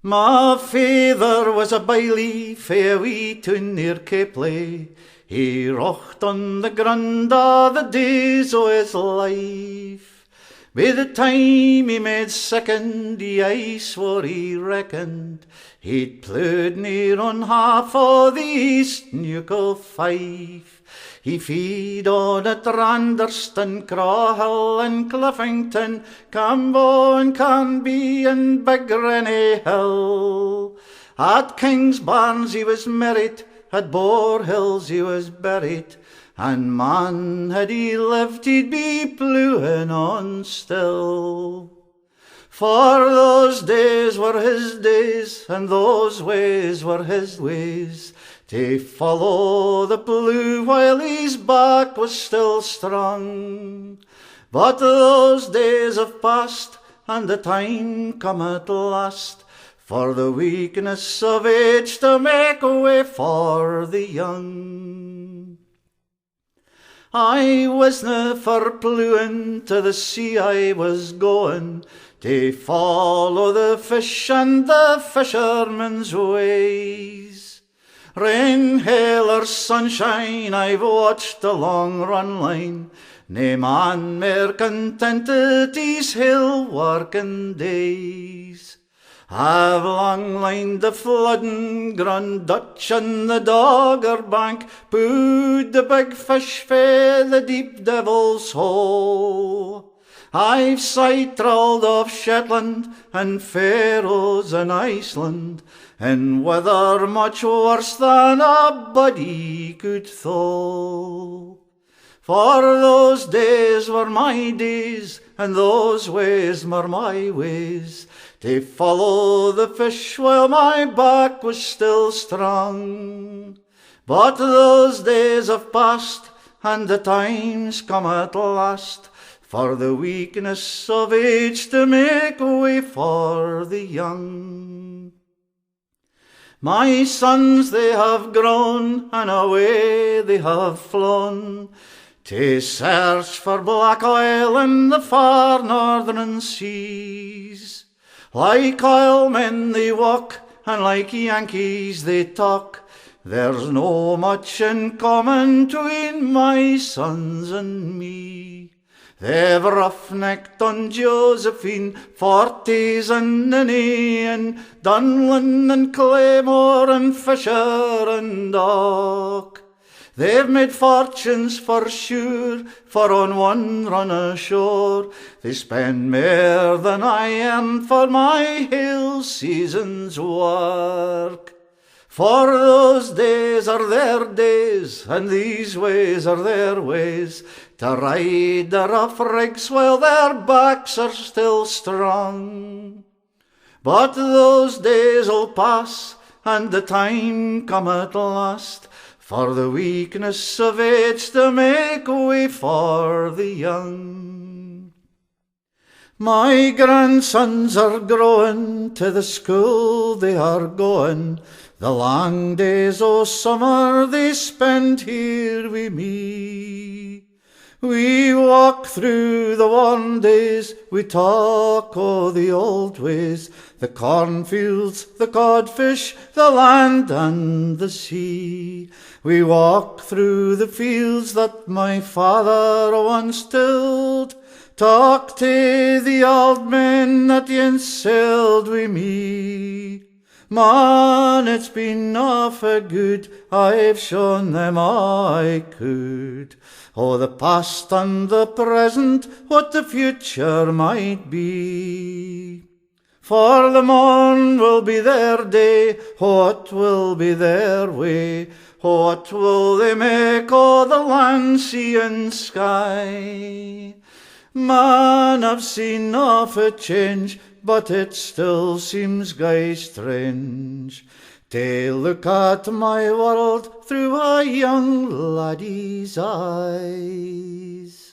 My father was a baillie fae a wee town near Capley. He rocked on the grund a' the days o' his life. By the time he made second, he aye swore he reckoned he'd ploughed near on half o' the east neuk o' Fife. He feed on at Randerston, Crawhill and Cliffington, Cambo and Canby and Big Rennie Hill. At King's Barns he was married, at Boar Hills he was buried, and man, had he lived, he'd be ploughing on still. For those days were his days, and those ways were his ways, to follow the plough while his back was still strong. But those days have passed, and the time come at last, for the weakness of age to make way for the young. I wasna for ploughing, to the sea I was going, to follow the fish and the fishermen's ways. Rain, hail, or sunshine, I've watched the long run line, nae man mair contented his hill working days. I've long lined the flooding Grand Dutch and the Dogger Bank, pooed the big fish fae the deep devil's hole. I've sight-trawled off Shetland and Faroes and Iceland, in weather much worse than a body could thole. For those days were my days, and those ways were my ways, to follow the fish while my back was still strong. But those days have passed, and the time's come at last, for the weakness of age to make way for the young. My sons they have grown, and away they have flown, to search for black oil in the far northern seas. Like oilmen they walk, and like Yankees they talk, there's no much in common tween my sons and me. They've rough-necked on Josephine, Forties and Ninian, Dunlin and Claymore and Fisher and Dock. They've made fortunes for sure, for on one run ashore they spend mair than I am for my hale season's work. For those days are their days, and these ways are their ways, to ride the rough rigs while their backs are still strong. But those days'll pass, and the time come at last, for the weakness of age to make way for the young. My grandsons are growing, to the school they are going, the long days o' summer they spend here wi' me. We walk through the warm days, we talk o' the old ways, the cornfields, the codfish, the land and the sea. We walk through the fields that my father once tilled, talk to the old men that yen sailed wi' me. Man, it's been awfu' good, I've shown them all I could, o' the past and the present, what the future might be. For the morn will be their day, what will be their way, what will they make o' the land, sea and sky? Man, I've seen awfu' change, but it still seems gey strange to look at my world through a young laddie's eyes.